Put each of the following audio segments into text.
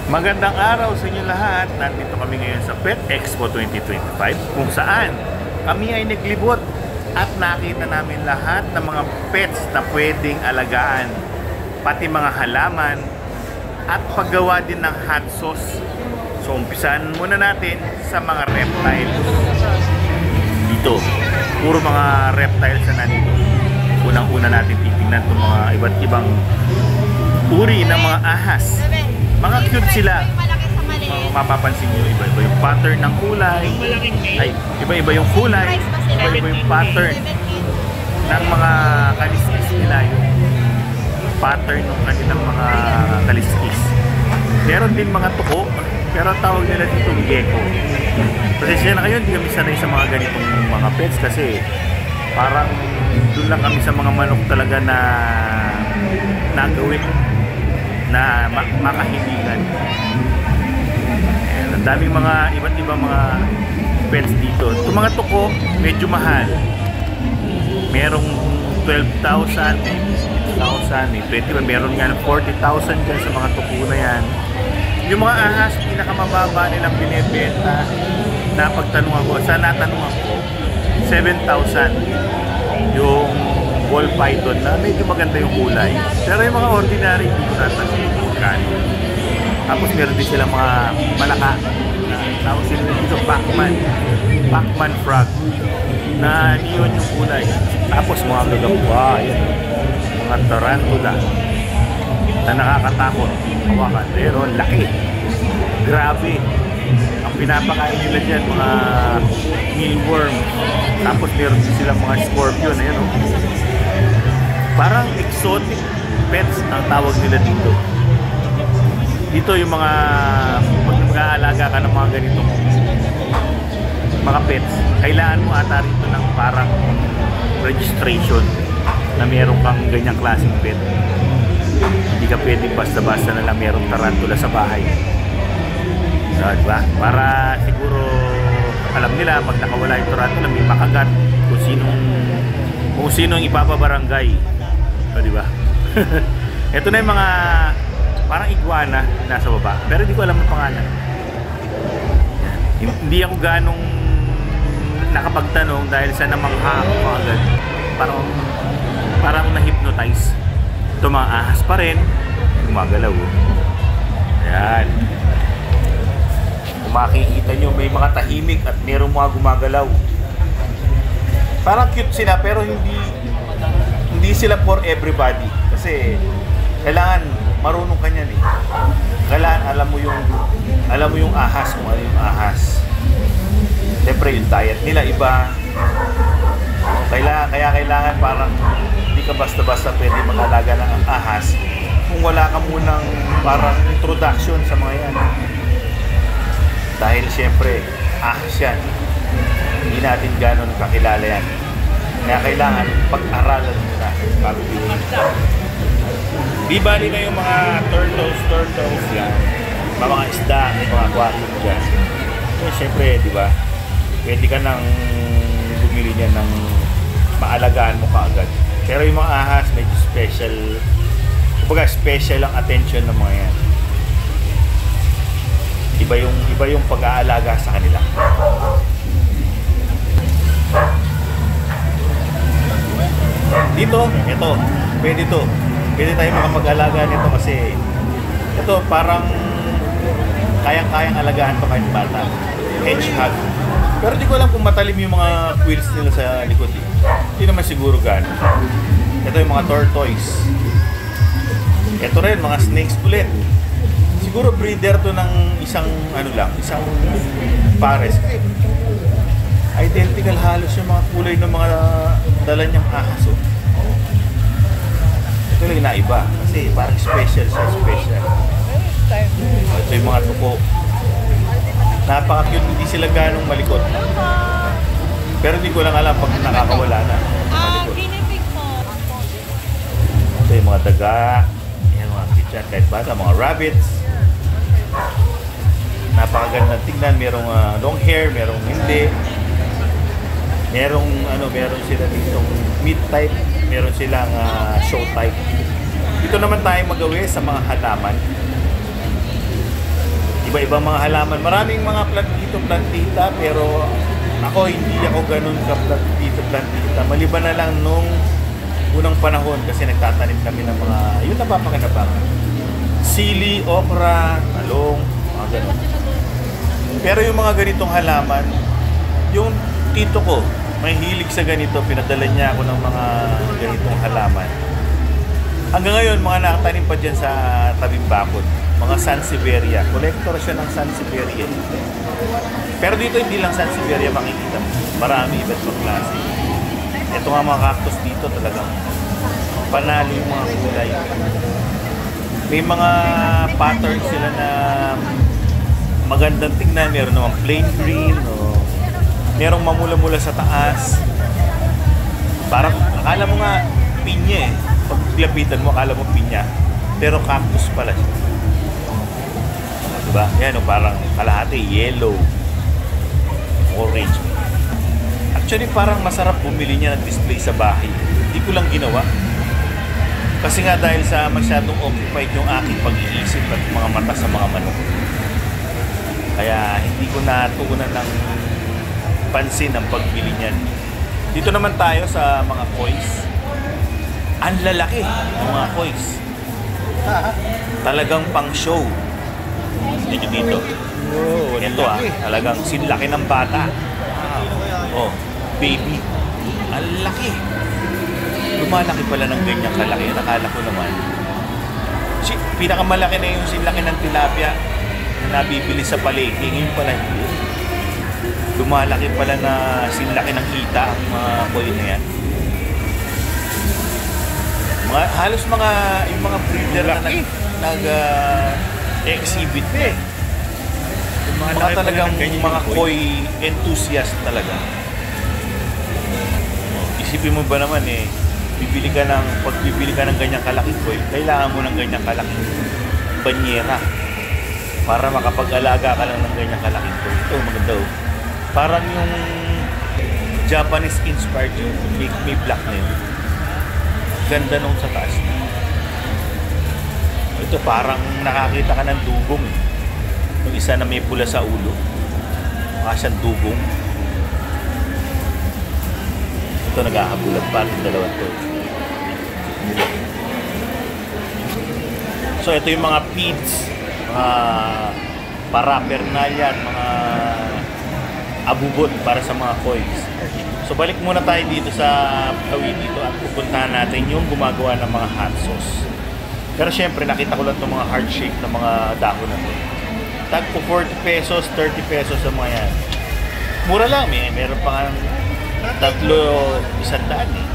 Magandang araw sa inyo lahat. Nandito kami ngayon sa Pet Expo 2025 kung saan kami ay naglibot at nakita namin lahat ng mga pets na pwedeng alagaan, pati mga halaman at paggawa din ng hot sauce. So umpisan muna natin sa mga reptiles. Dito, puro mga reptiles na nandito. Unang-una natin titingnan itong mga iba't ibang uri ng mga ahas. Mga cute sila. Mapapansin nyo, iba-iba yung pattern ng kulay. Ay, iba-iba yung kulay. Iba-iba yung pattern ng mga kaliskis nila. Yung pattern ng kanilang mga kaliskis. Meron din mga tuko, pero tawag nila dito gecko. Pasensya na kayo, hindi kami sanay sa mga ganitong mga pets kasi parang doon lang kami sa mga manok talaga na nagawin na makahiligan. Ang daming mga iba't ibang mga pets dito. Itong mga tuko, medyo mahal. Merong 12,000, 6,000, 20, meron nga ng 40,000 dyan sa mga tuko na yan. Yung mga ahas, pinakamababa nilang binibenta na pagtanungan ko, sa natanungan ko, 7,000 yung ball python na medyo maganda yung kulay. Pero yung mga ordinary, hindi ko natansin yung magkano. Tapos meron din sila mga malaka na tawag sila dito Pac-Man frog na neon yung kulay. Tapos mga gagawin, mga tarantula na nakakatakot hawakan, pero laki, grabe. Ang pinapakain nila dyan mga mealworm. Tapos meron din silang mga scorpion. Ayan, oh. Parang exotic pets ang tawag nila dito. Dito yung mga pag mag-aalaga ka ng mga ganitong mga pets, kailangan mo ata rito ng parang registration na meron kang ganyang klaseng pet. Hindi ka pwedeng basta-basta na lang merong tarantula sa bahay. So, diba? Para siguro alam nila pag nakawala yung tarantula, may makagat kung sinong ipapabarangay. So, diba? Ito na yung mga parang iguana nasa baba, pero hindi ko alam ang pangalan. Hindi ako ganong nakapagtanong dahil sa namangha ako agad. Parang na-hypnotize. Ito mga ahas pa rin, gumagalaw. Ayan. Kung makikita nyo, may mga tahimik at merong mga gumagalaw. Parang cute sila, pero hindi sila for everybody. Kasi kailangan marunong ka niyan eh. Kailangan alam mo yung ahas, kung ano yung ahas. Siyempre yung diet nila iba. Kaya kailangan parang hindi ka basta-basta pwede mag-alaga ng ahas kung wala ka munang parang introduction sa mga yan. Dahil siyempre ahas yan, hindi natin gano'n kakilala yan. Kaya kailangan pag-aralan muna bago bilhin. Di bali na yung mga turtles yan, mga isda, mga aquatic dyan. So, siyempre, di ba, pwede ka nang bumili niya ng maalagaan mo kaagad. Pero yung mga ahas, medyo special, kumbaga special ang attention ng mga yan. Iba yung pag-aalaga sa kanila. Dito, ito, pwede tayo mag-alaga nito kasi ito parang kayang-kayang alagaan pa kahit bata. Hedgehog. Pero di ko alam kung matalim yung mga quills nila sa likod eh. Hindi naman siguro gano'n. Ito yung mga tortoise. Ito rin, mga snakes ulit. Siguro breeder to ng isang pares. Identical halos yung mga kulay ng mga dala niyang ahas. Oh. Ito lang na iba kasi parang special sa special. Ito yung mga tuko. Napaka-cute, hindi sila ganong malikot. Pero hindi ko lang alam pag nakakawala na. Ito yung mga daga. Yan mga kitchat kahit bata, mga rabbits. Napakaganda tingnan, merong long hair, merong hindi. Merong meron sila ditong meat type, meron silang show type. Dito naman tayo magawi sa mga halaman. Iba-ibang mga halaman. Maraming mga plantito-plantita, pero ako hindi ako ganun ka plantito-plantita. Maliban na lang nung unang panahon kasi nagtatanim kami ng mga, yun napapakinabang. Sili, okra, talong, mga ganun. Pero yung mga ganitong halaman, yung tito ko, may hilig sa ganito, pinadala niya ako ng mga ganitong halaman. Hanggang ngayon, mga nakatanim pa dyan sa tabing bakod. Mga Sansevieria. Collector siya ng Sansevieria. Pero dito hindi lang Sansevieria makikita mo. Marami iba't ibang klase. Ito nga mga cactus dito talagang panalo yung mga kulay. May mga pattern sila na magandang tingnan. Meron namang plain green o merong mamula-mula sa taas. Parang akala mo nga pinya eh. Pag lapitan mo akala mo pinya. Pero cactus pala siya. Diba? Yan o, parang kalahati yellow, orange. Actually parang masarap bumili niya ng display sa bahay. Hindi ko lang ginawa. Kasi nga dahil sa masyadong occupied yung aking pag-iisip at mga mata sa mga manok. Kaya hindi ko natuunan ng pansin ang pagbili niyan. Dito naman tayo sa mga kois. Ang lalaki ng mga kois. Talagang pang show. Dito. Ito talagang sinlaki ng bata. Oh, baby. Ang laki. Lumalaki pala ng ganyang kalaki. Nakala ko naman. Pinakamalaki na yung sinlaki ng tilapia na nabibili sa palengke. Ngayon pala hindi. Lumalaki pala na sinlaki ng hita ang mga koi na yan. Halos yung mga breeder na nag-exhibit eh. Mga talagang mga koi enthusiast talaga. Isipin mo ba naman eh, pagbibili ka ng ganyang kalaking koi, kailangan mo ng ganyang kalaking banyera para makapag-alaga ka lang ng ganyang kalaking koi. Ito, maganda oh. Parang yung Japanese inspired yung may black na yun. Ganda nung sa taas. Ito parang nakakita ka ng dugong. Yung isa na may pula sa ulo. Mukha siyang dugong. Ito naghahabulan pa yung dalawang to. So ito yung mga feeds, mga paraphernalia, mga abubot para sa mga kois. So balik muna tayo dito sa Pawi dito at pupuntahan natin yung gumagawa ng mga hot sauce. Pero syempre nakita ko lang itong mga heart shape na mga dahon na to. Tag po 40 pesos, 30 pesos ang mga yan. Mura lang eh. Meron pa nga tatlo 100 eh.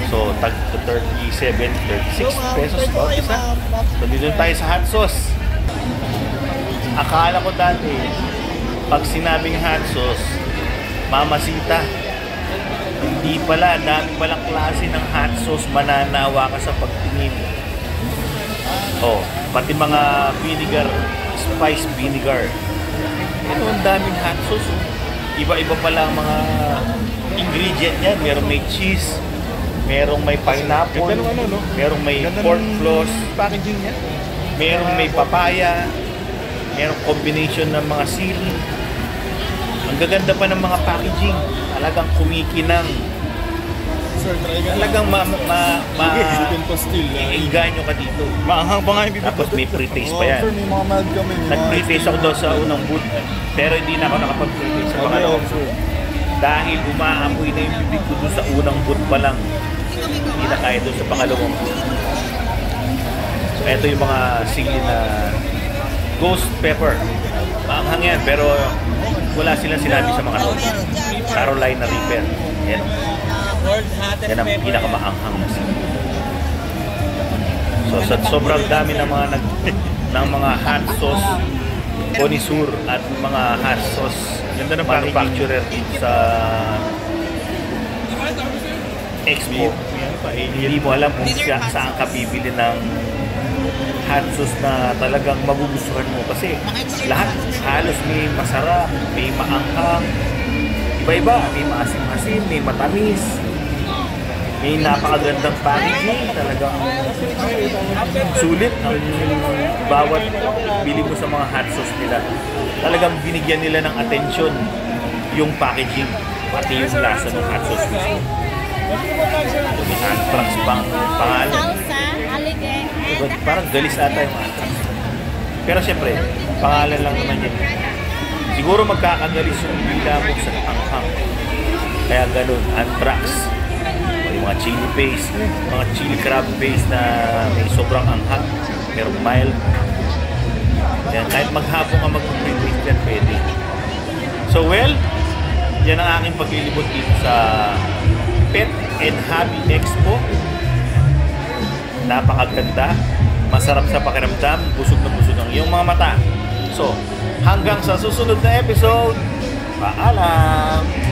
So tag 37, 36 pesos ba isa? So dito tayo sa hot sauce. Akala ko dati pag sinabing hot sauce, mamasita. Hindi pala, dami palang klase ng hot sauce, mananawa ka sa pagtingin. Oh, pati mga vinegar, spice vinegar. Ito ang daming hot sauce. Iba-iba pala ang mga ingredient niyan. Merong may cheese, merong may pineapple, merong may pork floss, packaging niya. Merong may papaya, merong combination ng mga sili. Ang gaganda pa ng mga packaging. Talagang kumikinang. Talagang iinganyo ka dito. Maanghang pa nga yung bibig. Tapos may pre-taste pa yan. Nag-pre-taste ako doon sa unang booth. Pero hindi na ako nakapag-pre-taste sa pangalawang booth. Dahil umaamoy na yung bibig ko doon sa unang booth pa lang. Hindi na kaya doon sa pangalawang booth. So eto yung mga sili na ghost pepper. Maanghang yan, pero wala silang sinabi sa mga to. Carolina Reaper. Yan. Yan ang pinakamaanghang na sili. So sa sobrang dami ng mga hot sauce connoisseur at mga hot sauce manufacturer sa Expo, hindi mo alam kung saan ka bibili ng hot sauce na talagang magugustuhan mo kasi lahat halos may masarap, may maanghang, iba-iba, may maasim-asim, may matamis. May napakagandang packaging, talagang sulit ang bawat bili mo sa mga hot sauce nila. Talagang binigyan nila ng atensyon yung packaging, pati yung lasa ng hot sauce mismo. May anthrax pang pangalan. Parang galis ata yung anthrax. Pero syempre, pangalan lang naman yun. Siguro magkakagalis yung bila mo sa anghang. Kaya ganun, anthrax. Yung mga chili paste, mga chili crab paste na may sobrang anghang, merong mild. Yan, kahit maghapon ka mag-print yan, pwede. So well, yan ang aking paglilibot dito sa Pet and Hobby Expo. Napakaganda, masarap sa pakiramdam, busog na busog ang iyong mga mata. So, hanggang sa susunod na episode, paalam!